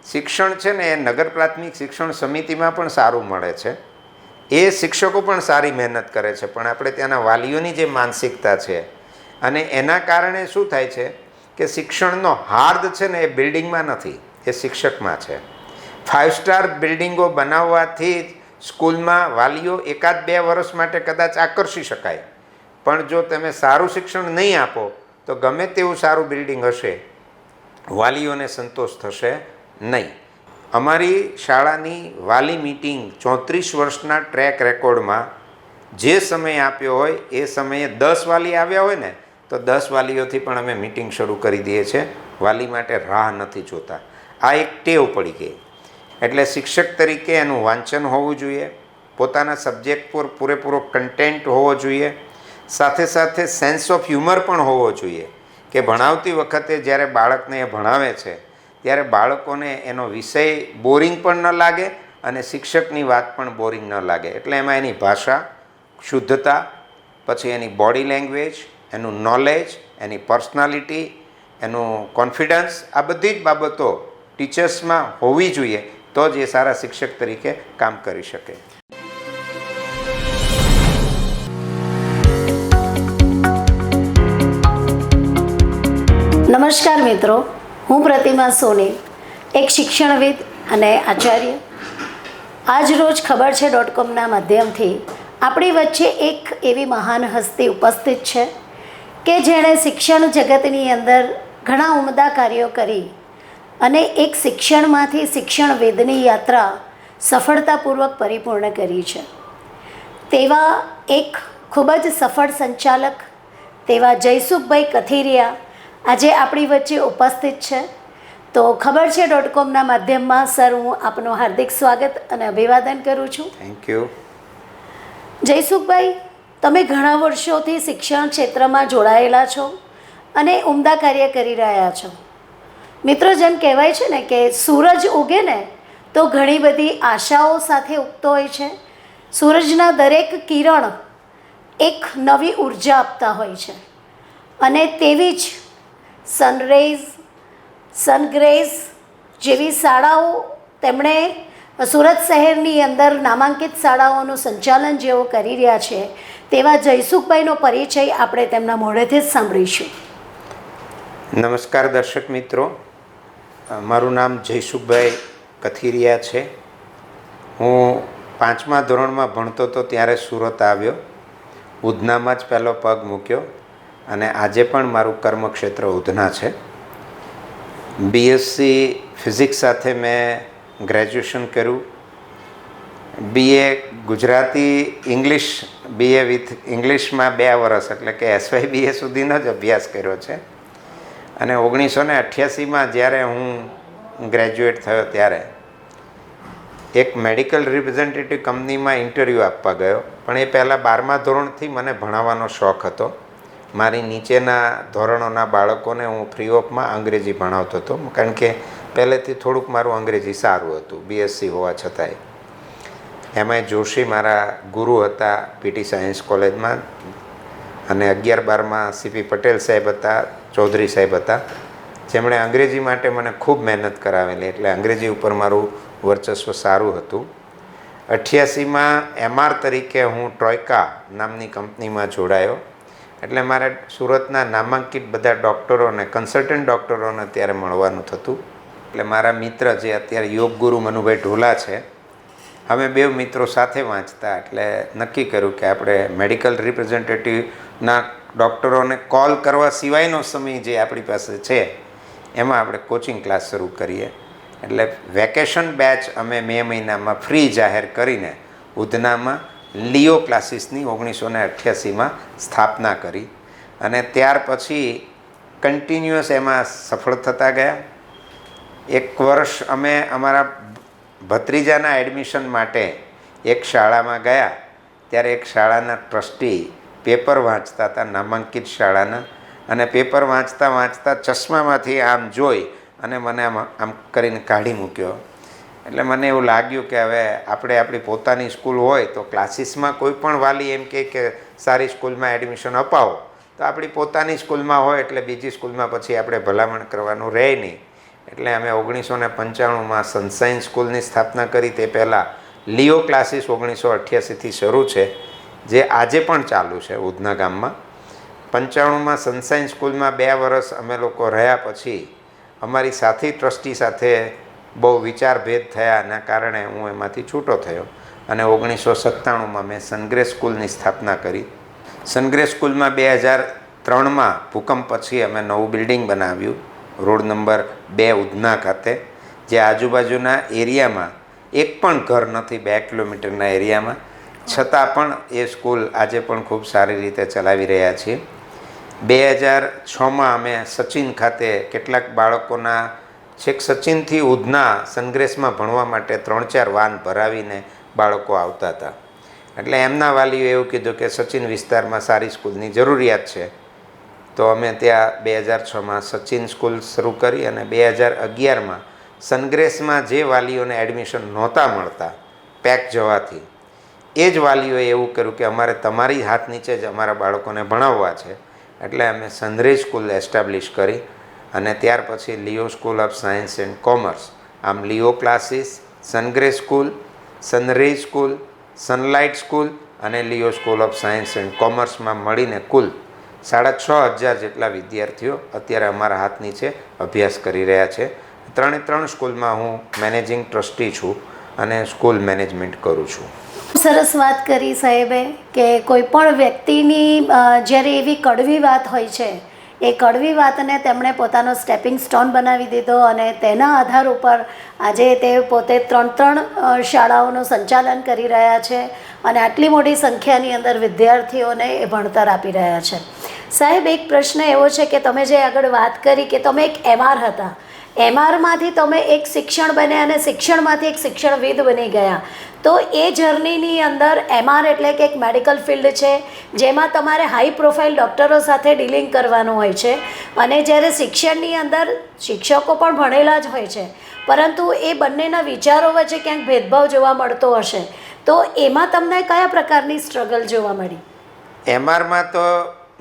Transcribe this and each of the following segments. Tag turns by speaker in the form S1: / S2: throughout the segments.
S1: શિક્ષણ છે ને એ નગર પ્રાથમિક શિક્ષણ સમિતિમાં પણ સારું મળે છે, એ શિક્ષકો પણ સારી મહેનત કરે છે, પણ આપણે ત્યાંના વાલીઓની જે માનસિકતા છે અને એના કારણે શું થાય છે કે શિક્ષણનો હાર્દ છે ને એ બિલ્ડિંગમાં નથી, એ શિક્ષકમાં છે. 5 સ્ટાર બિલ્ડિંગો બનાવવાથી સ્કૂલમાં વાલીઓ 1-2 વર્ષ માટે કદાચ આકર્ષી શકાય, પણ જો તમે સારું શિક્ષણ નહીં આપો તો ગમે તેવું સારું બિલ્ડિંગ હશે, વાલીઓને સંતોષ થશે નહીં. અમારી શાળાની વાલી મિટિંગ 34 વર્ષના ટ્રેક રેકોર્ડમાં જે સમય આપ્યો હોય એ સમયે 10 વાલી આવ્યા હોય ને તો 10 વાલીઓથી પણ અમે મિટિંગ શરૂ કરી દઈએ છીએ. વાલી માટે રાહ નથી જોતા. આ એક ટેવ પડી ગઈ. એટલે શિક્ષક તરીકે એનું વાંચન હોવું જોઈએ, પોતાના સબ્જેક્ટ પર પૂરેપૂરો કન્ટેન્ટ હોવો જોઈએ, સાથે સાથે સેન્સ ઓફ હ્યુમર પણ હોવો જોઈએ કે ભણાવતી વખતે જ્યારે બાળકને એ ભણાવે છે ત્યારે બાળકોને એનો વિષય બોરિંગ પણ ન લાગે અને શિક્ષકની વાત પણ બોરિંગ ન લાગે. એટલે એમાં એની ભાષા, શુદ્ધતા, પછી એની બોડી લેંગ્વેજ, એનું નોલેજ, એની પર્સનાલિટી, એનું કોન્ફિડન્સ, આ બધી જ બાબતો ટીચર્સમાં હોવી જોઈએ, તો જ એ સારા શિક્ષક તરીકે કામ કરી શકે.
S2: નમસ્કાર મિત્રો, હું પ્રતિમા સોની, એક શિક્ષણવિદ અને આચાર્ય. આજ રોજ ખબર છે .comના માધ્યમથી આપણી વચ્ચે એક એવી મહાન હસ્તી ઉપસ્થિત છે કે જેણે શિક્ષણ જગતની અંદર ઘણા ઉમદા કાર્યો કરી અને એક શિક્ષણમાંથી શિક્ષણવિદની યાત્રા સફળતાપૂર્વક પરિપૂર્ણ કરી છે. તેવા એક ખૂબ જ સફળ સંચાલક તેવા જયસુખભાઈ કથિરિયા આજે આપણી વચ્ચે ઉપસ્થિત છે. તો ખબર છે .comના માધ્યમમાં સર, હું આપનું હાર્દિક સ્વાગત અને અભિવાદન કરું છું.
S1: Thank you.
S2: જયસુખભાઈ, તમે ઘણા વર્ષોથી શિક્ષણ ક્ષેત્રમાં જોડાયેલા છો અને ઉમદા કાર્ય કરી રહ્યા છો. મિત્રો, જેમ કહેવાય છે ને કે સૂરજ ઉગે ને તો ઘણી બધી આશાઓ સાથે ઉગતો હોય છે. સૂરજના દરેક કિરણ એક નવી ઉર્જા આપતા હોય છે અને તેવી જ સનરેઝ, સનગ્રેઝ જેવી શાળાઓ તેમણે સુરત શહેરની અંદર નામાંકિત શાળાઓનું સંચાલન જેઓ કરી રહ્યા છે, તેવા જયસુખભાઈનો પરિચય આપણે તેમના મોઢેથી જ સાંભળીશું.
S1: નમસ્કાર દર્શક મિત્રો, મારું નામ જયસુખભાઈ કથિરિયા છે. હું 5મા ધોરણમાં ભણતો હતો ત્યારે સુરત આવ્યો, ઉધનામાં જ પહેલો પગ મૂક્યો અને આજે પણ મારું કર્મક્ષેત્ર ઉધના છે. BSc ફિઝિક્સ સાથે મેં ગ્રેજ્યુએશન કર્યું. BA Gujarati English, BA with ઇંગ્લિશમાં 2 વર્ષ એટલે કે SYBA સુધીનો જ અભ્યાસ કર્યો છે. અને 1988માં જ્યારે હું ગ્રેજ્યુએટ થયો ત્યારે એક મેડિકલ રિપ્રેઝેન્ટેટિવ કંપનીમાં ઇન્ટરવ્યૂ આપવા ગયો, પણ એ પહેલાં 12મા ધોરણથી મને ભણાવવાનો શોખ હતો. મારી નીચેના ધોરણોના બાળકોને હું ફ્રી ઓફમાં અંગ્રેજી ભણાવતો હતો, કારણ કે પહેલેથી થોડુંક મારું અંગ્રેજી સારું હતું BSc હોવા છતાંય. એમાંય જોશી મારા ગુરુ હતા PT સાયન્સ કોલેજમાં, અને 11-12માં CP પટેલ સાહેબ હતા, ચૌધરી સાહેબ હતા, જેમણે અંગ્રેજી માટે મને ખૂબ મહેનત કરાવેલી, એટલે અંગ્રેજી ઉપર મારું વર્ચસ્વ સારું હતું. 88માં MR તરીકે હું ટ્રોયકા નામની કંપનીમાં જોડાયો. એટલે મારે સુરતના નામાંકિત બધા ડૉક્ટરોને, કન્સલ્ટન્ટ ડૉક્ટરોને ત્યારે મળવાનું થતું. એટલે મારા મિત્ર જે અત્યારે યોગ ગુરુ મનુભાઈ ઢોલા છે, અમે 2 મિત્રો સાથે વાંચતા, એટલે નક્કી કર્યું કે આપણે મેડિકલ રિપ્રેઝેન્ટેટિવના ડૉક્ટરોને કોલ કરવા સિવાયનો સમય જે આપણી પાસે છે એમાં આપણે કોચિંગ ક્લાસ શરૂ કરીએ. એટલે વેકેશન બેચ અમે મે મહિનામાં ફ્રી જાહેર કરીને ઉધનામાં લિયો ક્લાસીસની 1988માં સ્થાપના કરી અને ત્યાર પછી કન્ટિન્યુઅસ એમાં સફળ થતા ગયા. 1 વર્ષ અમે અમારા ભત્રીજાના એડમિશન માટે એક શાળામાં ગયા, ત્યારે એક શાળાના ટ્રસ્ટી પેપર વાંચતા હતા, નામાંકિત શાળાના, અને પેપર વાંચતા વાંચતા ચશ્મામાંથી આમ જોઈ અને મને આમ કરીને કાઢી મૂક્યો. એટલે મને એવું લાગ્યું કે હવે આપણે આપણી પોતાની સ્કૂલ હોય તો ક્લાસીસમાં કોઈ પણ વાલી એમ કહે કે સારી સ્કૂલમાં એડમિશન અપાવો, તો આપણી પોતાની સ્કૂલમાં હોય એટલે બીજી સ્કૂલમાં પછી આપણે ભલામણ કરવાનું રહે નહીં. એટલે અમે 1995માં સનસાઇન સ્કૂલની સ્થાપના કરી. તે પહેલાં લિયો ક્લાસીસ 1988થી શરૂ છે, જે આજે પણ ચાલુ છે ઉધના ગામમાં. 95માં સનસાઇન સ્કૂલમાં 2 વર્ષ અમે લોકો રહ્યા પછી અમારી સાથી ટ્રસ્ટી સાથે બહુ વિચારભેદ થયાના કારણે હું એમાંથી છૂટો થયો અને 1997માં મેં સનગ્રેસ સ્કૂલની સ્થાપના કરી. સનગ્રેસ સ્કૂલમાં 2003માં ભૂકંપ પછી અમે નવું બિલ્ડિંગ બનાવ્યું રોડ નંબર 2 ઉધના ખાતે, જે આજુબાજુના એરિયામાં એક પણ ઘર નથી 2 કિલોમીટરના એરિયામાં. છતાં પણ એ સ્કૂલ આજે પણ ખૂબ સારી રીતે ચલાવી રહ્યા છીએ. 2006માં અમે સચિન ખાતે કેટલાક બાળકોના છેક સચિનથી ઉધના સનગ્રેસમાં ભણવા માટે 3-4 વાન ભરાવીને બાળકો આવતા હતા. એટલે એમના વાલીઓએ એવું કીધું કે સચિન વિસ્તારમાં સારી સ્કૂલની જરૂરિયાત છે. તો અમે ત્યાં 2006માં સચિન સ્કૂલ શરૂ કરી અને 2011માં સનગ્રેસમાં જે વાલીઓને એડમિશન નહોતા મળતા પેક જવાથી, એ જ વાલીઓએ એવું કર્યું કે અમારે તમારી હાથ નીચે જ અમારા બાળકોને ભણાવવા છે. એટલે અમે સનરેજ સ્કૂલ એસ્ટાબ્લિશ કરી અને ત્યાર પછી Leo school of science and commerce, આમ Leo classes, Sungrace school, Sunridge school, Sunlight school અને Leo school of science and કોમર્સમાં મળીને કુલ 6,500 જેટલા વિદ્યાર્થીઓ અત્યારે અમારા હાથ નીચે અભ્યાસ કરી રહ્યા છે. 3 સ્કૂલમાં હું મેનેજિંગ ટ્રસ્ટી છું અને સ્કૂલ મેનેજમેન્ટ કરું છું.
S2: સરસ વાત કરી સાહેબે કે કોઈ પણ વ્યક્તિની જ્યારે એવી કડવી વાત હોય છે, એ કડવી વાતને તેમણે પોતાનો સ્ટેપિંગ સ્ટોન બનાવી દીધો અને તેના આધાર ઉપર આજે તે પોતે 3 શાળાઓનું સંચાલન કરી રહ્યા છે અને આટલી મોટી સંખ્યાની અંદર વિદ્યાર્થીઓને એ ભણતર આપી રહ્યા છે. સાહેબ, એક પ્રશ્ન એવો છે કે તમે જે આગળ વાત કરી કે તમે એક MR હતા, MRમાંથી તમે એક શિક્ષણ બન્યા અને શિક્ષણમાંથી એક શિક્ષણવિદ બની ગયા. તો એ જર્નીની અંદર MR એટલે કે એક મેડિકલ ફિલ્ડ છે જેમાં તમારે હાઈ પ્રોફાઇલ ડૉક્ટરો સાથે ડીલિંગ કરવાનું હોય છે અને જ્યારે શિક્ષણની અંદર શિક્ષકો પણ ભણેલા જ હોય છે, પરંતુ એ બંનેના વિચારો વચ્ચે ક્યાંક ભેદભાવ જોવા મળતો હશે. તો એમાં તમને કયા પ્રકારની સ્ટ્રગલ જોવા મળી?
S1: MRમાં તો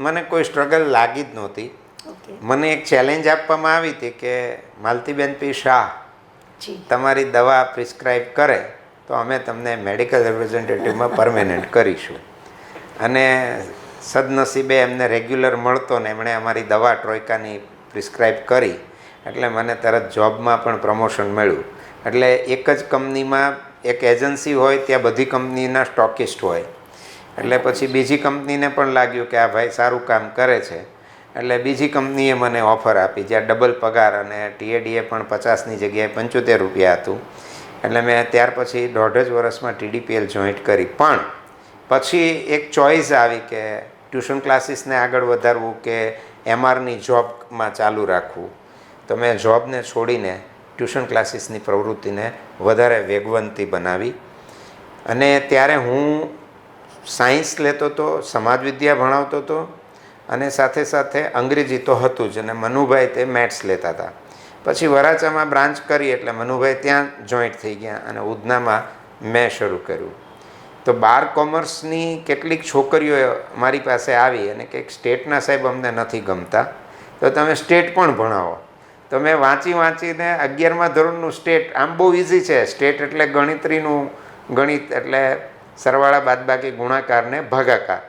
S1: મને કોઈ સ્ટ્રગલ લાગી જ નહોતી. મને એક ચેલેન્જ આપવામાં આવી હતી કે માલતીબેન પી શાહ તમારી દવા પ્રિસ્ક્રાઇબ કરે તો અમે તમને મેડિકલ રિપ્રેઝેન્ટેટિવમાં પરમેનન્ટ કરીશું. અને સદનસીબે એમને રેગ્યુલર મળતો ને એમણે અમારી દવા ટ્રોયકાની પ્રિસ્ક્રાઇબ કરી એટલે મને તરત જોબમાં પણ પ્રમોશન મળ્યું. એટલે એક જ કંપનીમાં એક એજન્સી હોય ત્યાં બધી કંપનીના સ્ટોકિસ્ટ હોય. એટલે પછી બીજી કંપનીને પણ લાગ્યું કે આ ભાઈ સારું કામ કરે છે, એટલે બીજી કંપનીએ મને ઓફર આપી જ્યાં ડબલ પગાર અને TADA પણ 50ની જગ્યાએ 75 રૂપિયા હતું. એટલે મેં ત્યાર પછી 1.5 વર્ષમાં TDPL જોઈન્ટ કરી. પણ પછી એક ચોઈસ આવી કે ટ્યુશન ક્લાસીસને આગળ વધારવું કે MRની જોબમાં ચાલુ રાખવું. તો મેં જોબને છોડીને ટ્યુશન ક્લાસીસની પ્રવૃત્તિને વધારે વેગવંતી બનાવી. અને ત્યારે હું સાયન્સ લેતો હતો, સમાજ વિદ્યા ભણાવતો હતો અને સાથે સાથે અંગ્રેજી તો હતું જ. અને મનુભાઈ તે મેથ્સ લેતા હતા. પછી વરાછામાં બ્રાન્ચ કરી એટલે મનુભાઈ ત્યાં જોઈન્ટ થઈ ગયા અને ઉધનામાં મેં શરૂ કર્યું. તો 12 કોમર્સની કેટલીક છોકરીઓ મારી પાસે આવી અને કંઈક સ્ટેટના સાહેબ અમને નથી ગમતા, તો તમે સ્ટેટ પણ ભણાવો. તો મેં વાંચીને 11મા ધોરણનું સ્ટેટ, આમ બહુ ઇઝી છે સ્ટેટ એટલે ગણિત્રીનું ગણિત એટલે સરવાળા બાદબાકી ગુણાકાર ને ભાગાકાર,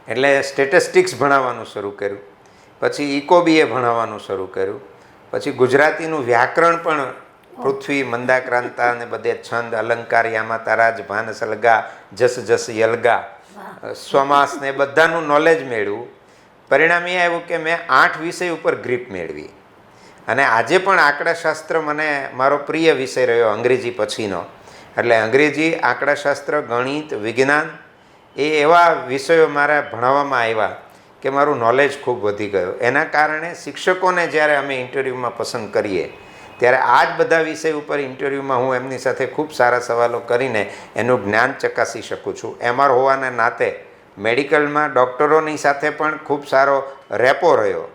S1: એટલે સ્ટેટિસ્ટિક્સ ભણાવવાનું શરૂ કર્યું. પછી ઇકોબીએ ભણાવવાનું શરૂ કર્યું. પછી ગુજરાતીનું વ્યાકરણ પણ પૃથ્વી, મંદાક્રાંતા ને બધે છંદ, અલંકાર, યામા તારાજ, ભાન સલગા, જસ જસ યલગા, સ્વમાસ ને બધાનું નોલેજ મેળવ્યું. પરિણામે એ આવ્યું કે મેં 8 વિષય ઉપર ગ્રીપ મેળવી. અને આજે પણ આંકડાશાસ્ત્ર મને મારો પ્રિય વિષય રહ્યો અંગ્રેજી પછીનો. એટલે અંગ્રેજી, આંકડાશાસ્ત્ર, ગણિત, વિજ્ઞાન એ એવા વિષયો મારા ભણાવવામાં આવ્યા કે મારું નોલેજ ખૂબ વધી ગયું. એના કારણે શિક્ષકોને જ્યારે અમે ઇન્ટરવ્યૂમાં પસંદ કરીએ ત્યારે આ જ બધા વિષય ઉપર ઇન્ટરવ્યૂમાં હું એમની સાથે ખૂબ સારા સવાલો કરીને એનું જ્ઞાન ચકાસી શકું છું. MR હોવાના નાતે મેડિકલમાં ડૉક્ટરોની સાથે પણ ખૂબ સારો રેપો રહ્યો.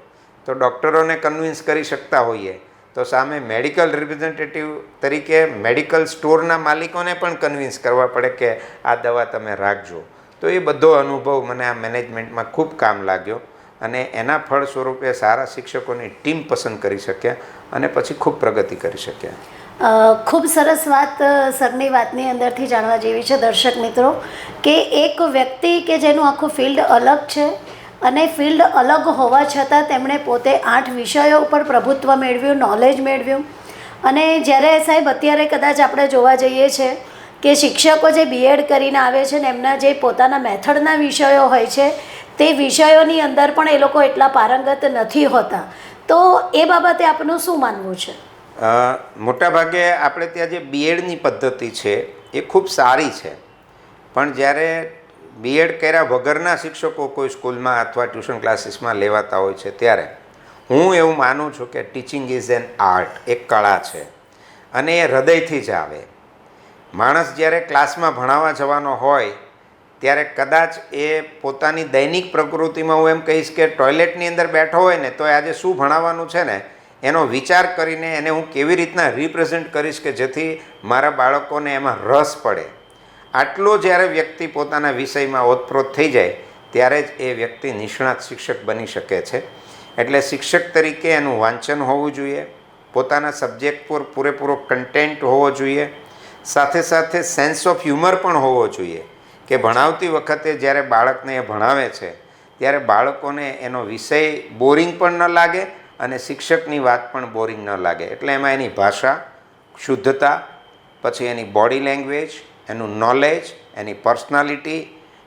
S1: તો ડૉક્ટરોને કન્વિન્સ કરી શકતા હોઈએ તો સામે મેડિકલ રિપ્રેઝેન્ટેટિવ તરીકે મેડિકલ સ્ટોરના માલિકોને પણ કન્વિન્સ કરવા પડે કે આ દવા તમે રાખજો. તો એ બધો અનુભવ મને આ મેનેજમેન્ટમાં ખૂબ કામ લાગ્યો અને એના ફળ સ્વરૂપે સારા શિક્ષકોની ટીમ પસંદ કરી શક્યા અને પછી ખૂબ પ્રગતિ કરી શક્યા.
S2: ખૂબ સરસ વાત સરની વાતની અંદરથી જાણવા જેવી છે દર્શક મિત્રો, કે એક વ્યક્તિ કે જેનું આખું ફિલ્ડ અલગ છે અને ફિલ્ડ અલગ હોવા છતાં તેમણે પોતે 8 વિષયો ઉપર પ્રભુત્વ મેળવ્યું, નોલેજ મેળવ્યું. અને જ્યારે સાહેબ અત્યારે કદાચ આપણે જોવા જઈએ છે કે શિક્ષકો જે બીએડ કરીને આવે છે ને એમના જે પોતાના મેથડના વિષયો હોય છે તે વિષયોની અંદર પણ એ લોકો એટલા પારંગત નથી હોતા, તો એ બાબતે આપનું શું માનવું છે?
S1: મોટાભાગે આપણે ત્યાં જે બીએડની પદ્ધતિ છે એ ખૂબ સારી છે, પણ જ્યારે બીએડ કર્યા વગરના શિક્ષકો કોઈ સ્કૂલમાં અથવા ટ્યુશન ક્લાસીસમાં લેવાતા હોય છે ત્યારે હું એવું માનું છું કે ટીચિંગ ઇઝ એન આર્ટ, એક કળા છે અને એ હૃદયથી જ આવે. માણસ જ્યારે ક્લાસમાં ભણાવવા જવાનો હોય ત્યારે કદાચ એ પોતાની દૈનિક પ્રકૃતિમાં, હું એમ કહીશ કે ટોયલેટની અંદર બેઠો હોય ને તો આજે શું ભણાવવાનું છે ને એનો વિચાર કરીને એને હું કેવી રીતના રિપ્રેઝેન્ટ કરીશ કે જેથી મારા બાળકોને એમાં રસ પડે, આટલો જ્યારે વ્યક્તિ પોતાના વિષયમાં ઓતપ્રોત થઈ જાય ત્યારે જ એ વ્યક્તિ નિષ્ણાત શિક્ષક બની શકે છે. એટલે શિક્ષક તરીકે એનું વાંચન હોવું જોઈએ, પોતાના સબ્જેક્ટ પર પૂરેપૂરો કન્ટેન્ટ હોવો જોઈએ, સાથે સાથે સેન્સ ઓફ હ્યુમર પણ હોવો જોઈએ કે ભણાવતી વખતે જ્યારે બાળકને એ ભણાવે છે ત્યારે બાળકોને એનો વિષય બોરિંગ પણ ન લાગે અને શિક્ષકની વાત પણ બોરિંગ ન લાગે. એટલે એમાં એની ભાષા, શુદ્ધતા, પછી એની બોડી લેંગ્વેજ, એનું નોલેજ, એની પર્સનાલિટી,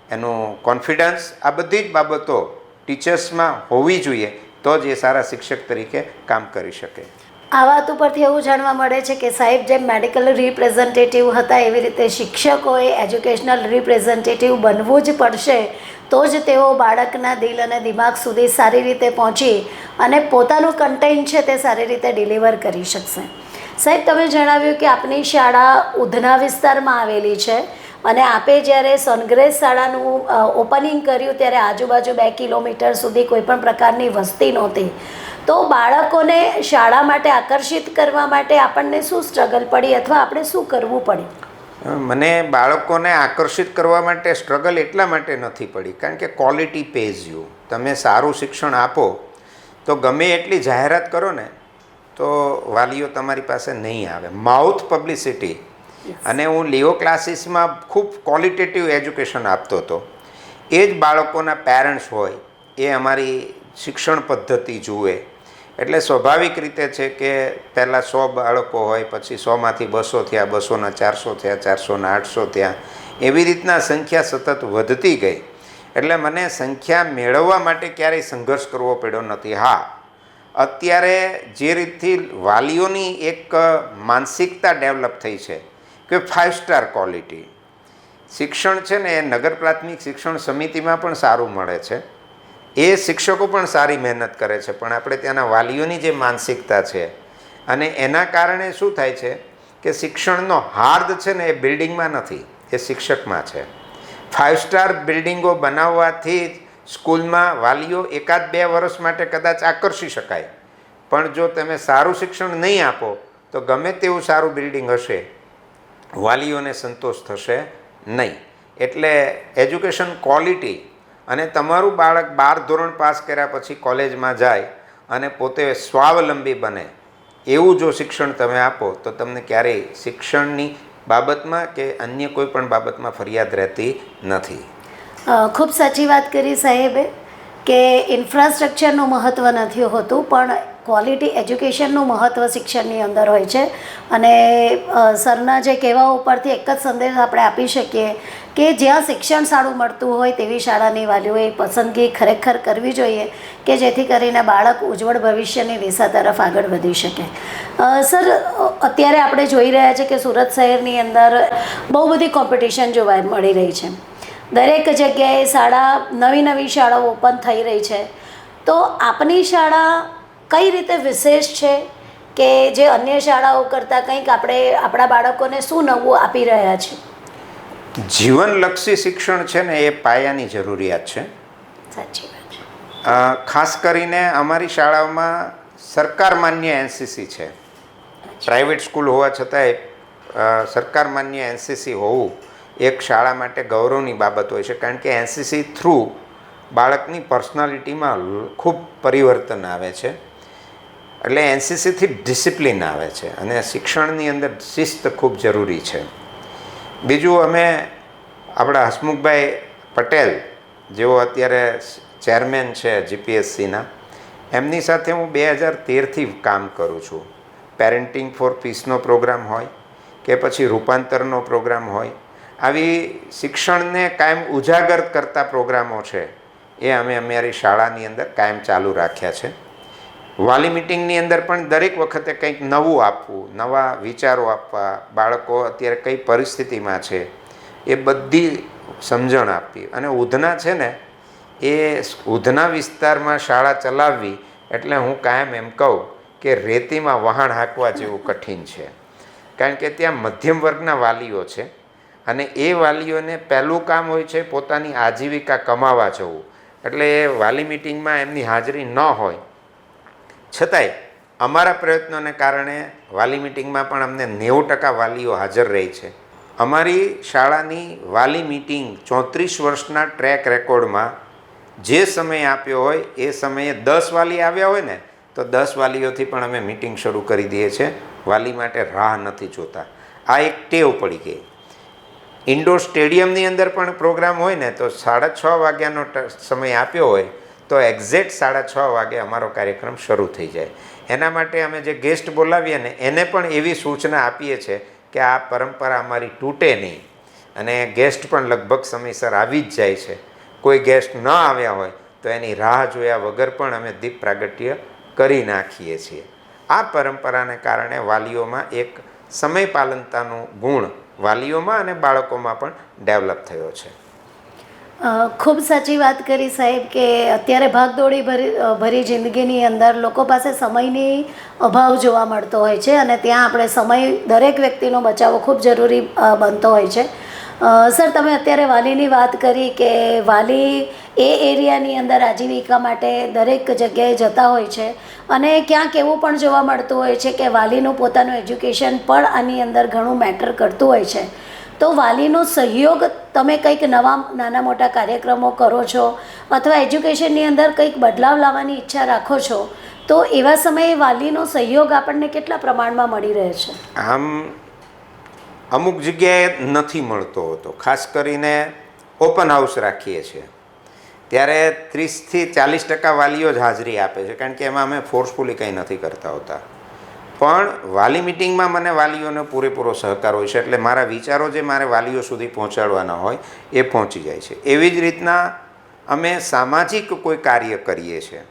S1: એનું કોન્ફિડન્સ, આ બધી જ બાબતો ટીચર્સમાં હોવી જોઈએ, તો જ એ સારા શિક્ષક તરીકે કામ કરી શકે.
S2: આ વાત ઉપરથી એવું જાણવા મળે છે કે સાહેબ જેમ મેડિકલ રિપ્રેઝન્ટેટિવ હતા એવી રીતે શિક્ષકોએ એજ્યુકેશનલ રિપ્રેઝન્ટેટિવ બનવું જ પડશે, તો જ તેઓ બાળકના દિલ અને દિમાગ સુધી સારી રીતે પહોંચી અને પોતાનું કન્ટેન્ટ છે તે સારી રીતે ડિલિવર કરી શકશે. સાહેબ, તમે જણાવ્યું કે આપની શાળા ઉધના વિસ્તારમાં આવેલી છે અને આપે જ્યારે સોનગ્રેસ શાળાનું ઓપનિંગ કર્યું ત્યારે આજુબાજુ 2 કિલોમીટર સુધી કોઈપણ પ્રકારની વસ્તી નહોતી, તો બાળકોને શાળા માટે આકર્ષિત કરવા માટે આપણને શું સ્ટ્રગલ પડી અથવા આપણે શું કરવું પડ્યું?
S1: મને બાળકોને આકર્ષિત કરવા માટે સ્ટ્રગલ એટલા માટે નથી પડી કારણ કે ક્વોલિટી પેઝ યુ. તમે સારું શિક્ષણ આપો તો ગમે એટલી જાહેરાત કરો ને તો વાલીઓ તમારી પાસે નહીં આવે. Mouth publicity. અને હું લિયો ક્લાસીસમાં ખૂબ ક્વોલિટેટિવ એજ્યુકેશન આપતો હતો. એ જ બાળકોના પેરેન્ટ્સ હોય એ અમારી શિક્ષણ પદ્ધતિ જુએ એટલે સ્વાભાવિક રીતે છે કે પહેલાં 100 બાળકો હોય, પછી 100માંથી 200 થયા, 200ના 400 થયા, 400ના 800 થયા, એવી રીતના સંખ્યા સતત વધતી ગઈ. એટલે મને સંખ્યા મેળવવા માટે ક્યારેય સંઘર્ષ કરવો પડ્યો નથી. હા, અત્યારે જે રીતથી વાલીઓની એક માનસિકતા ડેવલપ થઈ છે કે 5 સ્ટાર ક્વોલિટી શિક્ષણ છે ને એ નગર પ્રાથમિક શિક્ષણ સમિતિમાં પણ સારું મળે છે, એ શિક્ષકો પણ સારી મહેનત કરે છે, પણ આપણે ત્યાંના વાલીઓની જે માનસિકતા છે અને એના કારણે શું થાય છે કે શિક્ષણનો હાર્દ છે ને એ બિલ્ડિંગમાં નથી, એ શિક્ષકમાં છે. 5 સ્ટાર બિલ્ડિંગો બનાવવાથી સ્કૂલમાં વાલીઓ 1-2 વર્ષ માટે કદાચ આકર્ષી શકાય, પણ જો તમે સારું શિક્ષણ નહીં આપો તો ગમે તેવું સારું બિલ્ડિંગ હશે વાલીઓને સંતોષ થશે નહીં. એટલે એજ્યુકેશન ક્વોલિટી અને તમારું બાળક 12 ધોરણ પાસ કર્યા પછી કોલેજમાં જાય અને પોતે સ્વાવલંબી બને એવું જો શિક્ષણ તમે આપો તો તમને ક્યારેય શિક્ષણની બાબતમાં કે અન્ય કોઈ પણ બાબતમાં ફરિયાદ રહેતી નથી.
S2: ખૂબ સાચી વાત કરી સાહેબે કે ઇન્ફ્રાસ્ટ્રક્ચરનું મહત્ત્વ નથી હોતું પણ ક્વોલિટી એજ્યુકેશનનું મહત્ત્વ શિક્ષણની અંદર હોય છે. અને સરના જે કહેવા ઉપરથી એક જ સંદેશ આપણે આપી શકીએ કે જ્યાં શિક્ષણ સારું મળતું હોય તેવી શાળાની વાલીઓએ પસંદગી ખરેખર કરવી જોઈએ કે જેથી કરીને બાળક ઉજ્જવળ ભવિષ્યની દિશા તરફ આગળ વધી શકે. સર, અત્યારે આપણે જોઈ રહ્યા છીએ કે સુરત શહેરની અંદર બહુ બધી કોમ્પિટિશન જોવા મળી રહી છે. દરેક જગ્યાએ નવી શાળાઓ ઓપન થઈ રહી છે, તો આપની શાળા કઈ રીતે વિશેષ છે કે જે અન્ય શાળાઓ કરતાં કંઈક આપણે આપણા બાળકોને શું નવું આપી રહ્યા છીએ?
S1: જીવનલક્ષી શિક્ષણ છે ને એ પાયાની જરૂરિયાત છે.
S2: સાચી વાત છે.
S1: ખાસ કરીને અમારી શાળાઓમાં સરકાર માન્ય એનસીસી છે. પ્રાઇવેટ સ્કૂલ હોવા છતાંય સરકાર માન્ય એનસીસી હોવું એક શાળા માટે ગૌરવની બાબત હોય છે, કારણ કે એનસીસી થ્રુ બાળકની પર્સનાલિટીમાં ખૂબ પરિવર્તન આવે છે. એટલે એનસીસીથી ડિસિપ્લિન આવે છે અને શિક્ષણની અંદર શિસ્ત ખૂબ જરૂરી છે. બીજું અમે આપણા હસમુખભાઈ પટેલ જેઓ અત્યારે ચેરમેન છે જીપીએસસીના, એમની સાથે હું 2013થી કામ કરું છું. પેરેન્ટિંગ ફોર પીસનો પ્રોગ્રામ હોય કે પછી રૂપાંતરનો પ્રોગ્રામ હોય, આવી શિક્ષણને કાયમ ઉજાગર કરતા પ્રોગ્રામો છે એ અમે અમારી શાળાની અંદર કાયમ ચાલુ રાખ્યા છે. વાલી મિટિંગની અંદર પણ દરેક વખતે કંઈક નવું આપવું, નવા વિચારો આપવા, બાળકો અત્યારે કઈ પરિસ્થિતિમાં છે એ બધી સમજણ આપવી. અને ઉધના છે ને, એ ઉધના વિસ્તારમાં શાળા ચલાવવી એટલે હું કાયમ એમ કહું કે રેતીમાં વહાણ હાંકવા જેવું કઠિન છે. કારણ કે ત્યાં મધ્યમ વર્ગના વાલીઓ છે અને એ વાલીઓને પહેલું કામ હોય છે પોતાની આજીવિકા કમાવા જવું. એટલે એ વાલી મિટિંગમાં એમની હાજરી ન હોય છતાંય અમારા પ્રયત્નોને કારણે વાલી મિટિંગમાં પણ અમને 90% વાલીઓ હાજર રહે છે. અમારી શાળાની વાલી મિટિંગ 34 વર્ષના ટ્રેક રેકોર્ડમાં જે સમય આપ્યો હોય એ સમયે 10 વાલી આવ્યા હોય ને તો 10 વાલીઓથી પણ અમે મિટિંગ શરૂ કરી દઈએ છીએ. વાલી માટે રાહ નથી જોતા. આ એક ટેવ પડી ગઈ. ઇન્ડોર સ્ટેડિયમની અંદર પણ પ્રોગ્રામ હોય ને તો 6:30 વાગ્યાનો સમય આપ્યો હોય તો એક્ઝેક્ટ 6:30 વાગે અમારો કાર્યક્રમ શરૂ થઈ જાય. એના માટે અમે જે ગેસ્ટ બોલાવીએ ને એને પણ એવી સૂચના આપીએ છીએ કે આ પરંપરા અમારી તૂટે નહીં. અને ગેસ્ટ પણ લગભગ સમયસર આવી જ જાય છે. કોઈ ગેસ્ટ ન આવ્યા હોય તો એની રાહ જોયા વગર પણ અમે દીપ પ્રાગટ્ય કરી નાખીએ છીએ. આ પરંપરાને કારણે વાલીઓમાં એક સમય પાલનતાનો ગુણ વાલીઓમાં અને બાળકોમાં પણ ડેવલપ થયો છે.
S2: ખૂબ સાચી વાત કરી સાહેબ કે અત્યારે ભાગદોડી ભરી જિંદગીની અંદર લોકો પાસે સમયની અભાવ જોવા મળતો હોય છે અને ત્યાં આપણે સમય દરેક વ્યક્તિનો બચાવવો ખૂબ જરૂરી બનતો હોય છે. સર, તમે અત્યારે વાલીની વાત કરી કે વાલી એ એરિયાની અંદર આજીવિકા માટે દરેક જગ્યાએ જતા હોય છે અને ક્યાંક એવું પણ જોવા મળતું હોય છે કે વાલીનું પોતાનું એજ્યુકેશન પણ આની અંદર ઘણું મેટર કરતું હોય છે. તો વાલીનો સહયોગ, તમે કંઈક નવા નાના મોટા કાર્યક્રમો કરો છો અથવા એજ્યુકેશનની અંદર કંઈક બદલાવ લાવવાની ઈચ્છા રાખો છો તો એવા સમયે વાલીનો સહયોગ આપણને કેટલા પ્રમાણમાં મળી રહે છે?
S1: આમ અમુક જગ્યાએ નથી મળતો હોતો. ખાસ કરીને ઓપન હાઉસ રાખીએ છીએ ત્યારે 30થી 40% વાલીઓ જ હાજરી આપે છે, કારણ કે એમાં અમે ફોર્સફુલી કંઈ નથી કરતા હોતા. પણ વાલી મિટિંગમાં મને વાલીઓનો પૂરેપૂરો સહકાર હોય છે, એટલે મારા વિચારો જે મારે વાલીઓ સુધી પહોંચાડવાના હોય એ પહોંચી જાય છે. એવી જ રીતના અમે સામાજિક કોઈ કાર્ય કરીએ છીએ.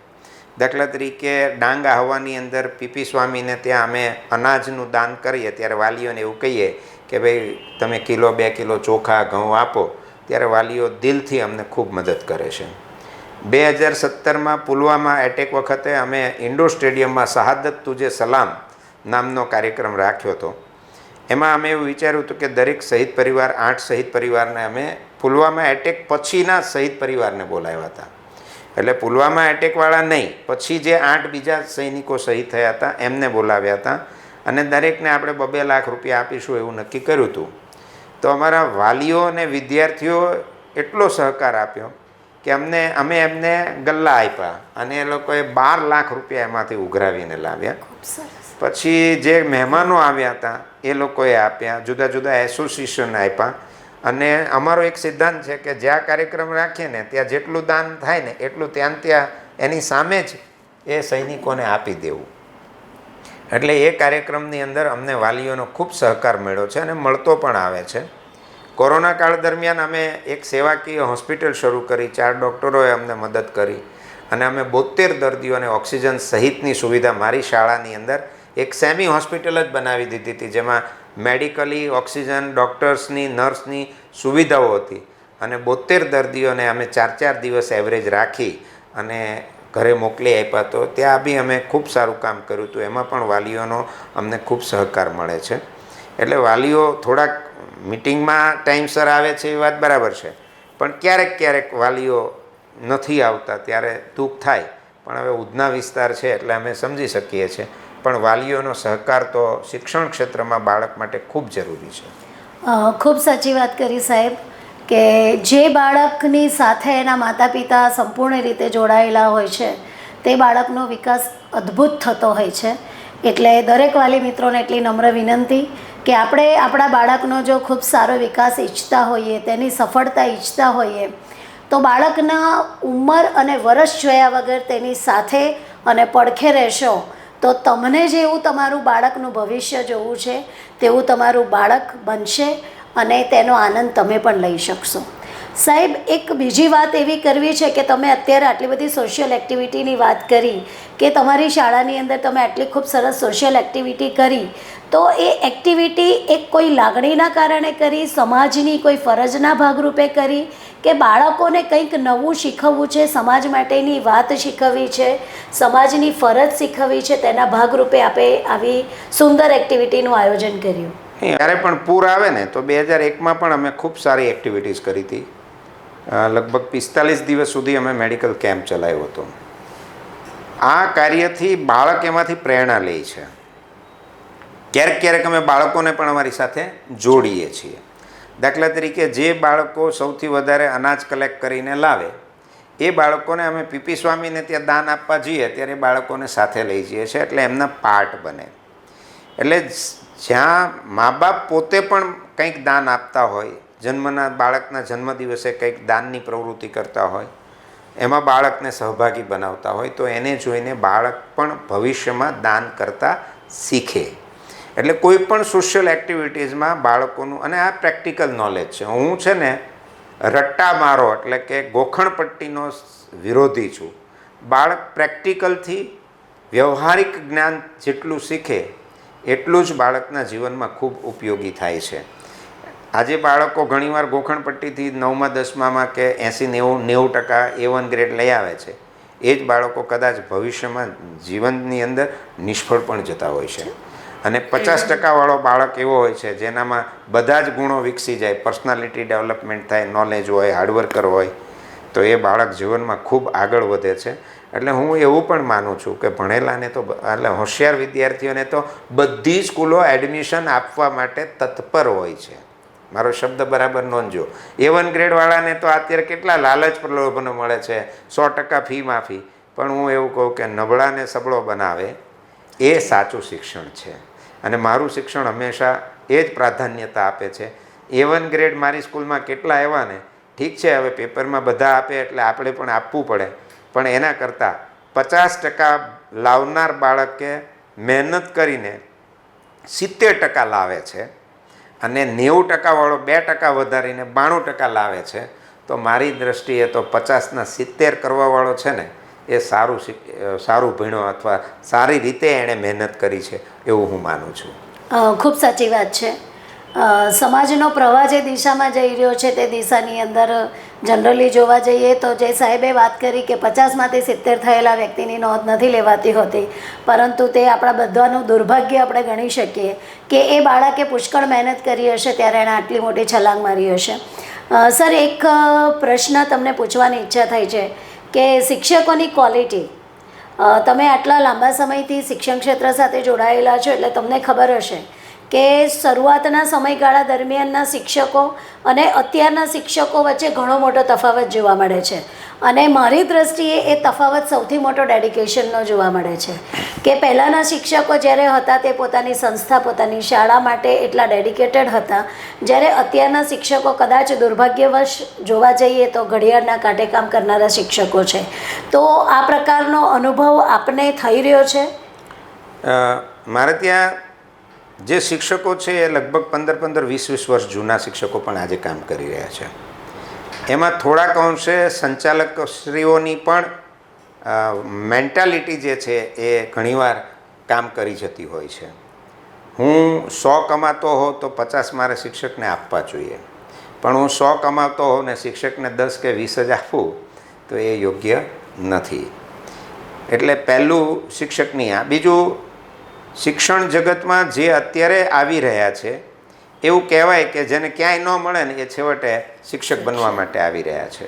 S1: દાખલા તરીકે ડાંગ આહવાની અંદર પીપી સ્વામીને ત્યાં અમે અનાજનું દાન કરીએ ત્યારે વાલીઓને એવું કહીએ કે ભાઈ તમે 1-2 કિલો ચોખા ઘઉં આપો, ત્યારે વાલીઓ દિલથી અમને ખૂબ મદદ કરે છે. 2017માં પુલવામા એટેક વખતે અમે ઇન્ડોર સ્ટેડિયમમાં શહાદત તુજે સલામ નામનો કાર્યક્રમ રાખ્યો હતો. એમાં અમે એવું વિચાર્યું હતું કે દરેક શહીદ પરિવાર, 8 શહીદ પરિવારને અમે પુલવામા એટેક પછીના શહીદ પરિવારને બોલાવ્યા હતા. એટલે પુલવામા એટેકવાળા નહીં, પછી જે 8 બીજા સૈનિકો શહીદ થયા હતા એમને બોલાવ્યા હતા અને દરેકને આપણે 2-2 લાખ રૂપિયા આપીશું એવું નક્કી કર્યું હતું. તો અમારા વાલીઓ અને વિદ્યાર્થીઓ એટલો સહકાર આપ્યો કે અમે એમને ગલ્લા આપ્યા અને એ લોકોએ 12 લાખ રૂપિયા એમાંથી ઉઘરાવીને લાવ્યા. પછી જે મહેમાનો આવ્યા હતા એ લોકોએ આપ્યા, જુદા જુદા એસોસિએશન આપ્યા. અને અમારો એક સિદ્ધાંત છે કે જ્યાં કાર્યક્રમ રાખીએ ને ત્યાં જેટલું દાન થાય ને એટલું ત્યાં એની સામે જ એ સૈનિકોને આપી દેવું. એટલે એ કાર્યક્રમની અંદર અમને વાલીઓનો ખૂબ સહકાર મળ્યો છે અને મળતો પણ આવે છે. કોરોના કાળ દરમિયાન અમે એક સેવાકીય હોસ્પિટલ શરૂ કરી, 4 ડૉક્ટરોએ અમને મદદ કરી અને અમે 72 દર્દીઓને ઓક્સિજન સહિતની સુવિધા મારી શાળાની અંદર એક સેમી હોસ્પિટલ જ બનાવી દીધી હતી, જેમાં મેડિકલી ઓક્સિજન, ડૉક્ટર્સની, નર્સની સુવિધાઓ હતી અને 72 દર્દીઓને અમે 4-4 દિવસ એવરેજ રાખી અને ઘરે મોકલી આપ્યા. તો ત્યાં બી અમે ખૂબ સારું કામ કર્યું હતું. એમાં પણ વાલીઓનો અમને ખૂબ સહકાર મળે છે. એટલે વાલીઓ થોડાક મિટિંગમાં ટાઈમસર આવે છે એ વાત બરાબર છે, પણ ક્યારેક વાલીઓ નથી આવતા ત્યારે દુઃખ થાય. પણ હવે ઉધના વિસ્તાર છે એટલે અમે સમજી શકીએ છીએ. પણ વાલીઓનો સહકાર તો શિક્ષણ ક્ષેત્રમાં બાળક માટે ખૂબ જરૂરી છે.
S2: ખૂબ સાચી વાત કરી સાહેબ કે જે બાળકની સાથે એના માતા પિતા સંપૂર્ણ રીતે જોડાયેલા હોય છે તે બાળકનો વિકાસ અદ્ભુત થતો હોય છે. એટલે દરેક વાલી મિત્રોને એટલી નમ્ર વિનંતી કે આપણે આપણા બાળકનો જો ખૂબ સારો વિકાસ ઈચ્છતા હોઈએ, તેની સફળતા ઈચ્છતા હોઈએ, તો બાળકના ઉંમર અને વર્ષ જોયા વગર તેની સાથે અને પડખે રહેશો તો તમને જેવું તમારું બાળકનું ભવિષ્ય જોવું છે તેવું તમારું બાળક બનશે અને તેનો આનંદ તમે પણ લઈ શકશો. સાહેબ, એક બીજી વાત એવી કરવી છે કે તમે અત્યારે આટલી બધી સોશિયલ એક્ટિવિટીની વાત કરી કે તમારી શાળાની અંદર તમે આટલી ખૂબ સરસ સોશિયલ એક્ટિવિટી કરી, તો એ એક્ટિવિટી એક કોઈ લાગણીના કારણે કરી, સમાજની કોઈ ફરજના ભાગરૂપે કરી, કે બાળકોને કંઈક નવું શીખવવું છે, સમાજ માટેની વાત શીખવવી છે, સમાજની ફરજ શીખવવી છે, તેના ભાગરૂપે આપે આવી સુંદર એક્ટિવિટીનું આયોજન કર્યું?
S1: જ્યારે પણ પૂર આવે ને તો 2001માં પણ અમે ખૂબ સારી એક્ટિવિટીઝ કરી હતી. લગભગ 45 દિવસ સુધી અમે મેડિકલ કેમ્પ ચલાવ્યો હતો. આ કાર્યથી બાળક એમાંથી પ્રેરણા લે છે. ક્યારેક ક્યારેક અમે બાળકોને પણ અમારી સાથે જોડીએ છીએ. દાખલા તરીકે જે બાળકો સૌથી વધારે અનાજ કલેક્ટ કરીને લાવે એ બાળકોને અમે પીપી સ્વામીને ત્યાં દાન આપવા જઈએ ત્યારે બાળકોને સાથે લઈ જઈએ છીએ, એટલે એમના પાર્ટ બને. એટલે જ્યાં મા બાપ પોતે પણ કંઈક દાન આપતા હોય, બાળકના જન્મદિવસે કંઈક દાનની પ્રવૃત્તિ કરતા હોય, એમાં બાળકને સહભાગી બનાવતા હોય, તો એને જોઈને બાળક પણ ભવિષ્યમાં દાન કરતા શીખે. એટલે કોઈ પણ સોશિયલ એક્ટિવિટીઝમાં બાળકોનું, અને આ પ્રેક્ટિકલ નોલેજ છે. હું છે ને રટ્ટા મારો એટલે કે ગોખણપટ્ટીનો વિરોધી છું. બાળક પ્રેક્ટિકલથી વ્યવહારિક જ્ઞાન જેટલું શીખે એટલું જ બાળકના જીવનમાં ખૂબ ઉપયોગી થાય છે. આજે બાળકો ઘણીવાર ગોખણપટ્ટીથી 9મા 10મામાં કે 80-90% A1 ગ્રેડ લઈ આવે છે. એ જ બાળકો કદાચ ભવિષ્યમાં જીવનની અંદર નિષ્ફળ પણ જતા હોય છે. અને 50% વાળો બાળક એવો હોય છે જેનામાં બધા જ ગુણો વિકસી જાય, પર્સનાલિટી ડેવલપમેન્ટ થાય, નોલેજ હોય, હાર્ડવર્કર હોય, તો એ બાળક જીવનમાં ખૂબ આગળ વધે છે. એટલે હું એવું પણ માનું છું કે ભણેલાને તો, એટલે હોશિયાર વિદ્યાર્થીઓને તો બધી સ્કૂલો એડમિશન આપવા માટે તત્પર હોય છે. મારો શબ્દ બરાબર નોંધજો. A1 ગ્રેડવાળાને તો અત્યારે કેટલા લાલચ પ્રલોભનો મળે છે, 100% ફી માફી. પણ હું એવું કહું કે નબળાને સબળો બનાવે એ સાચું શિક્ષણ છે. અને મારું શિક્ષણ હંમેશા એ જ પ્રાધાન્યતા આપે છે. A1 ગ્રેડ મારી સ્કૂલમાં કેટલા આવ્યા ને, ઠીક છે, હવે પેપરમાં બધા આપે એટલે આપણે પણ આપવું પડે, પણ એના કરતાં 50% લાવનાર બાળકે મહેનત કરીને 70% લાવે છે અને 90% વાળો 2% વધારીને 92% લાવે છે, તો મારી દ્રષ્ટિએ તો 50ના 70 કરવાવાળો છે ને એ સારું ભણ્યો અથવા સારી રીતે એણે મહેનત કરી છે એવું હું માનું છું.
S2: ખૂબ સાચી વાત છે. સમાજનો પ્રવાહ જે દિશામાં જઈ રહ્યો છે તે દિશાની અંદર જનરલી જોવા જઈએ તો જે સાહેબે વાત કરી કે 50માંથી 70 થયેલા વ્યક્તિની નોંધ નથી લેવાતી હોતી, પરંતુ તે આપણા બધાનું દુર્ભાગ્ય આપણે ગણી શકીએ કે એ બાળકે પુષ્કળ મહેનત કરી હશે ત્યારે એણે આટલી મોટી છલાંગ મારી હશે. સર, એક પ્રશ્ન તમને પૂછવાની ઈચ્છા થાય છે કે શિક્ષકોની ક્વોલિટી, તમે આટલા લાંબા સમયથી શિક્ષણ ક્ષેત્ર સાથે જોડાયેલા છો એટલે તમને ખબર હશે કે શરૂઆતના સમયગાળા દરમિયાનના શિક્ષકો અને અત્યારના શિક્ષકો વચ્ચે ઘણો મોટો તફાવત જોવા મળે છે. અને મારી દ્રષ્ટિએ એ તફાવત સૌથી મોટો ડેડિકેશનનો જોવા મળે છે કે પહેલાંના શિક્ષકો જ્યારે હતા તે પોતાની સંસ્થા, પોતાની શાળા માટે એટલા ડેડિકેટેડ હતા, જ્યારે અત્યારના શિક્ષકો કદાચ દુર્ભાગ્યવશ જોવા જઈએ તો ઘડિયાળના કાંટે કામ કરનારા શિક્ષકો છે. તો આ પ્રકારનો અનુભવ આપને થઈ રહ્યો છે?
S1: મારે ત્યાં જે શિક્ષકો છે એ લગભગ 15-20 વર્ષ જૂના શિક્ષકો પણ આજે કામ કરી રહ્યા છે. એમાં થોડાક અંશે સંચાલકશ્રીઓની પણ મેન્ટાલિટી જે છે એ ઘણીવાર કામ કરી જતી હોય છે. હું 100 કમાતો હોઉં તો 50 મારે શિક્ષકને આપવા જોઈએ, પણ હું 100 કમાતો હોઉં ને શિક્ષકને 10 કે 20 જ આપું તો એ યોગ્ય નથી. એટલે પહેલું શિક્ષકની આ. બીજું, શિક્ષણ જગતમાં જે અત્યારે આવી રહ્યા છે એવું કહેવાય કે જેને ક્યાંય ન મળે ને એ છેવટે શિક્ષક બનવા માટે આવી રહ્યા છે.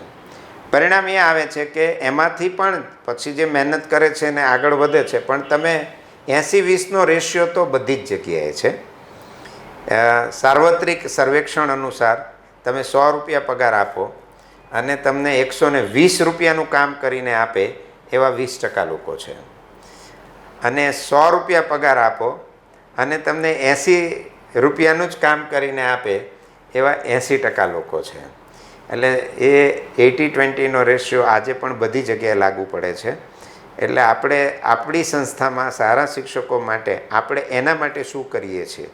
S1: પરિણામ એ આવે છે કે એમાંથી પણ પછી જે મહેનત કરે છે ને આગળ વધે છે, પણ તમે 80-20નો રેશિયો તો બધી જ જગ્યાએ છે. સાર્વત્રિક સર્વેક્ષણ અનુસાર તમે 100 રૂપિયા પગાર આપો અને તમને 120 રૂપિયાનું કામ કરીને આપે એવા 20% લોકો છે, અને 100 રૂપિયા પગાર આપો અને તમને 80 રૂપિયાનું જ કામ કરીને આપે એવા 80% લોકો છે. એટલે એ 80-20નો રેશિયો આજે પણ બધી જગ્યાએ લાગુ પડે છે. એટલે આપણે આપણી સંસ્થામાં સારા શિક્ષકો માટે આપણે એના માટે શું કરીએ છીએ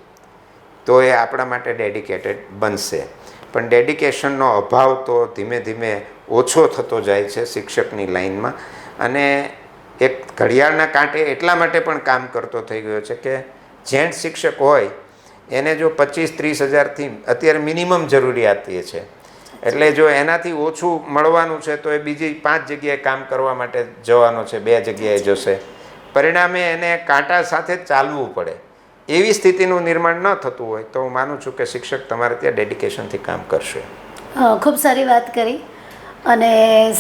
S1: તો એ આપણા માટે ડેડિકેટેડ બનશે. પણ ડેડિકેશનનો અભાવ તો ધીમે ધીમે ઓછો થતો જાય છે શિક્ષકની લાઈનમાં, અને એક ઘડિયાળના કાંટે એટલા માટે પણ કામ કરતો થઈ ગયો છે કે જેન્ટ શિક્ષક હોય એને જો 25-30 હજારથી અત્યારે મિનિમમ જરૂરિયાત એ છે. એટલે જો એનાથી ઓછું મળવાનું છે તો એ બીજી 5 જગ્યાએ કામ કરવા માટે જવાનો છે, 2 જગ્યાએ જશે. પરિણામે એને કાંટા સાથે ચાલવું પડે. એવી સ્થિતિનું નિર્માણ ન થતું હોય તો હું માનું છું કે શિક્ષક તમારે ત્યાં ડેડિકેશનથી કામ કરશે.
S2: ખૂબ સારી વાત કરી અને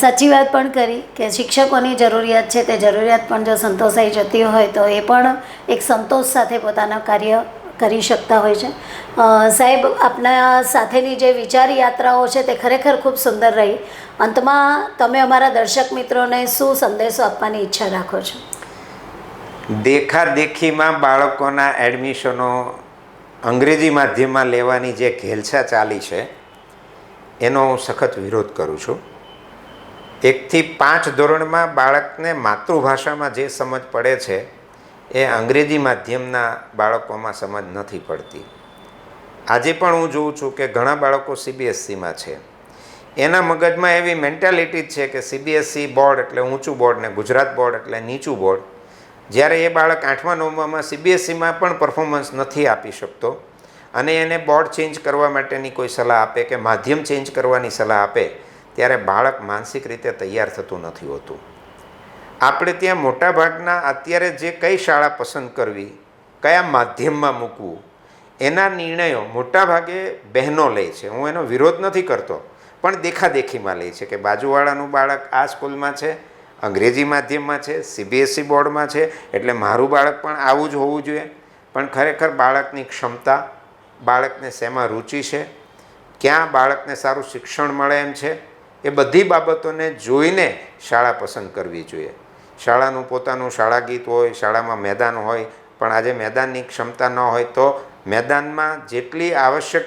S2: સાચી વાત પણ કરી કે શિક્ષકોની જરૂરિયાત છે તે જરૂરિયાત પણ જો સંતોષાઈ જતી હોય તો એ પણ એક સંતોષ સાથે પોતાના કાર્ય કરી શકતા હોય છે. સાહેબ, આપના સાથેની જે વિચાર યાત્રાઓ છે તે ખરેખર ખૂબ સુંદર રહી. અંતમાં તમે અમારા દર્શક મિત્રોને શું સંદેશો આપવાની ઈચ્છા રાખો છો?
S1: દેખાદેખીમાં બાળકોના એડમિશનો અંગ્રેજી માધ્યમમાં લેવાની જે ઘેલછા ચાલી છે એનો હું સખત વિરોધ કરું છું. 1 થી 5 ધોરણમાં બાળકને માતૃભાષામાં જે સમજ પડે છે એ અંગ્રેજી માધ્યમના બાળકોમાં સમજ નથી પડતી. આજે પણ હું જોઉં છું કે ઘણા બાળકો CBSEમાં છે, એના મગજમાં એવી મેન્ટાલિટી જ છે કે CBSE બોર્ડ એટલે ઊંચું બોર્ડ ને ગુજરાત બોર્ડ એટલે નીચું બોર્ડ. જ્યારે એ બાળક 8મા 9મામાં CBSEમાં પણ પરફોર્મન્સ નથી આપી શકતો અને એને બોર્ડ ચેન્જ કરવા માટેની કોઈ સલાહ આપે કે માધ્યમ ચેન્જ કરવાની સલાહ આપે ત્યારે બાળક માનસિક રીતે તૈયાર થતું નથી હોતું. આપણે ત્યાં મોટાભાગના અત્યારે જે કઈ શાળા પસંદ કરવી, કયા માધ્યમમાં મૂકવું, એના નિર્ણયો મોટાભાગે બહેનો લે છે. હું એનો વિરોધ નથી કરતો, પણ દેખાદેખીમાં લે છે કે બાજુવાળાનું બાળક આ સ્કૂલમાં છે, અંગ્રેજી માધ્યમમાં છે, CBSE બોર્ડમાં છે, એટલે મારું બાળક પણ આવું જ હોવું જોઈએ. પણ ખરેખર બાળકની ક્ષમતા, બાળકને શેમાં રુચિ છે, ક્યાં બાળકને સારું શિક્ષણ મળે એમ છે, એ બધી બાબતોને જોઈને શાળા પસંદ કરવી જોઈએ. શાળાનું પોતાનું શાળા ગીત હોય, શાળામાં મેદાન હોય, પણ આજે મેદાનની ક્ષમતા ન હોય તો મેદાનમાં જેટલી આવશ્યક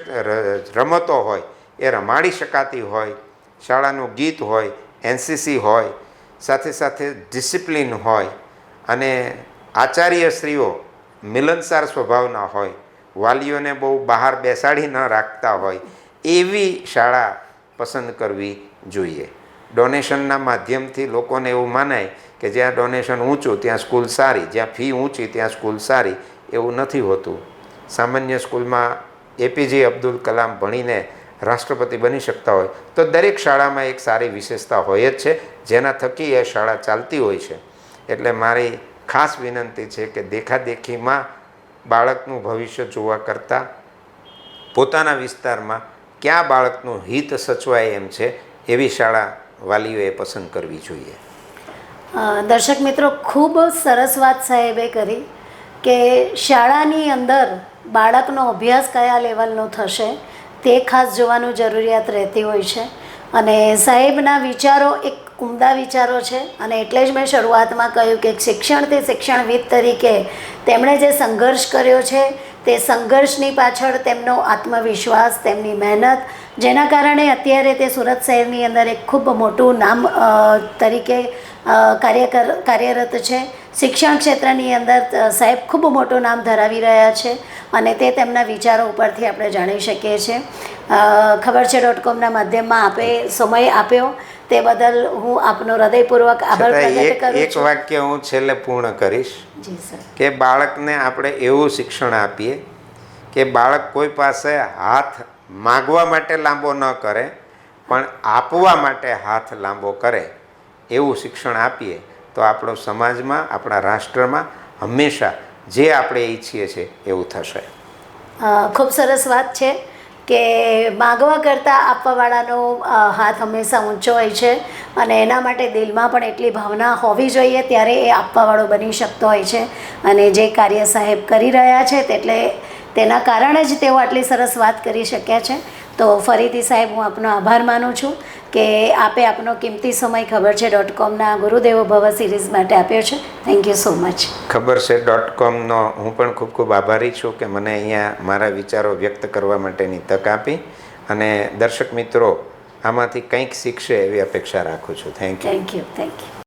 S1: રમતો હોય એ રમાડી શકાતી હોય, શાળાનું ગીત હોય, NCC હોય, સાથે સાથે ડિસિપ્લિન હોય અને આચાર્યશ્રીઓ મિલનસાર સ્વભાવના હોય, વાલીઓને બહુ બહાર બેસાડી ન રાખતા હોય, એવી શાળા પસંદ કરવી જોઈએ. ડોનેશનના માધ્યમથી લોકોને એવું મનાય કે જ્યાં ડોનેશન ઊંચું ત્યાં સ્કૂલ સારી, જ્યાં ફી ઊંચી ત્યાં સ્કૂલ સારી, એવું નથી હોતું. સામાન્ય સ્કૂલમાં APJ અબ્દુલ કલામ ભણીને રાષ્ટ્રપતિ બની શકતા હોય તો દરેક શાળામાં એક સારી વિશેષતા હોય જ છે, જેના થકી એ શાળા ચાલતી હોય છે. એટલે મારી ખાસ વિનંતી છે કે દેખાદેખીમાં બાળકનું ભવિષ્ય જોવા કરતાં પોતાના વિસ્તારમાં ક્યાં બાળકનું હિત સચવાય એમ છે એવી શાળા વાલીઓએ પસંદ કરવી જોઈએ.
S2: દર્શક મિત્રો, ખૂબ સરસ વાત સાહેબે કરી કે શાળાની અંદર બાળકનો અભ્યાસ કયા લેવલનો થશે તે ખાસ જોવાનું જરૂરિયાત રહેતી હોય છે. અને સાહેબના વિચારો એક ઉમદા વિચારો છે અને એટલે જ મેં શરૂઆતમાં કહ્યું કે શિક્ષણ તે શિક્ષણવિદ તરીકે તેમણે જે સંઘર્ષ કર્યો છે તે સંઘર્ષની પાછળ તેમનો આત્મવિશ્વાસ, તેમની મહેનત, જેના કારણે અત્યારે તે સુરત શહેરની અંદર એક ખૂબ મોટું નામ તરીકે કાર્યરત છે. શિક્ષણ ક્ષેત્રની અંદર સાહેબ ખૂબ મોટું નામ ધરાવી રહ્યા છે અને તે તેમના વિચારો ઉપરથી આપણે જાણી શકીએ છીએ. ખબર છે .comના માધ્યમમાં આપે સમય આપ્યો તે બદલ હું આપનો હૃદયપૂર્વક આભાર પ્રગટ કરું છું.
S1: એક વાક્ય હું છેલ્લે પૂર્ણ કરીશ.
S2: જી સર.
S1: કે બાળકને આપણે એવું શિક્ષણ આપીએ કે બાળક કોઈ પાસે હાથ માગવા માટે લાંબો ન કરે પણ આપવા માટે હાથ લાંબો કરે એવું શિક્ષણ આપીએ તો આપણો સમાજમાં, આપણા રાષ્ટ્રમાં હંમેશા જે આપણે ઈચ્છીએ છીએ એવું થશે.
S2: ખૂબ સરસ વાત છે કે માગવા કરતાં આપવાવાળાનો હાથ હંમેશા ઊંચો હોય છે અને એના માટે દિલમાં પણ એટલી ભાવના હોવી જોઈએ ત્યારે એ આપવાવાળો બની શકતો હોય છે. અને જે કાર્ય સાહેબ કરી રહ્યા છે તેના કારણે જ તેઓ આટલી સરસ વાત કરી શક્યા છે. તો ફરીથી સાહેબ હું આપનો આભાર માનું છું કે આપે આપનો કિંમતી સમય ખબર છે .comના ગુરુદેવો ભવ સિરીઝ માટે આપ્યો છે. Thank you so much.
S1: ખબર છે .comનો હું પણ ખૂબ ખૂબ આભારી છું કે મને અહીંયા મારા વિચારો વ્યક્ત કરવા માટેની તક આપી, અને દર્શક મિત્રો આમાંથી કંઈક શીખશે એવી અપેક્ષા રાખું છું. Thank you.
S2: Thank you. Thank you.